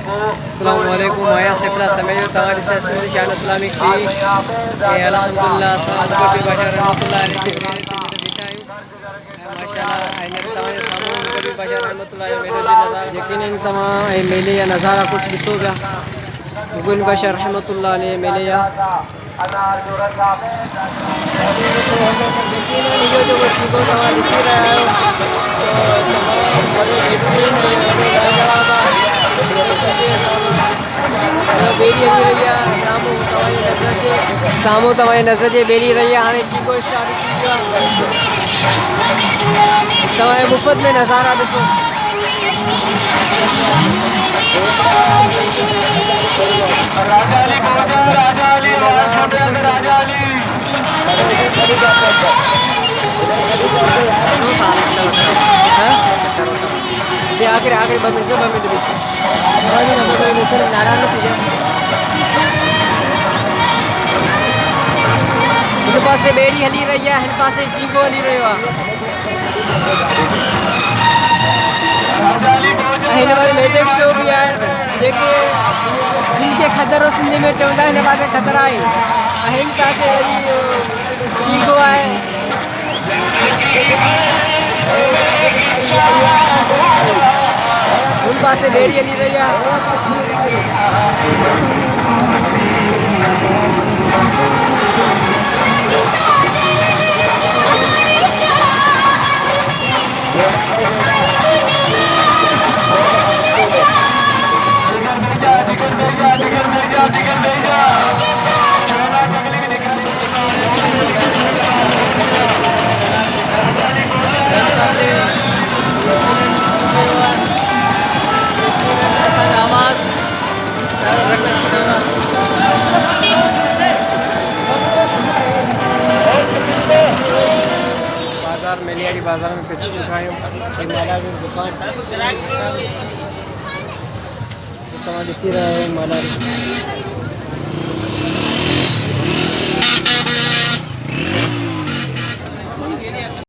अस्सलाम वालेकुम आया सेफला समय तमारी से शान इस्लामिक थी अल्हम्दुलिल्लाह सब को बशर रहमतुल्लाह अलैहि माशाल्लाह आइने तमारे सामू को भी बशर रहमतुल्लाह मेरे भी नज़ारा यकीनन तमाम ए मेले या नज़ारा कुछ दिसोगा गुन बशर रहमतुल्लाह अलैहि मेले या यकीनन यो जो चीज़ों तमा दिसी रहा है तमाम बड़े बेहतरीन बेली हली रही है सामू तमारी नज़र जे बेली रही है हाँ चीको स्टार्ट तमारे मुफ्त में नज़ारा ॾिसो आखिर आखिर बमिट से बमिट भी नाराज थी जाए हिन पासे बेड़ी हली रही है हिन पासे चीको हली रहियो आहे हिन पासे मैजिक शो भी आहे जेके जिनके खतरो सिंधी में चवंदा हिन पासे खतरा आहे हिन पासे वरी चीको आहे उन पासे बेड़ी हली रही है बाजार मेलियाड़ी बाजार में पहुंच चुका हूँ माला की दुकान तो ॾिसी रहा है माला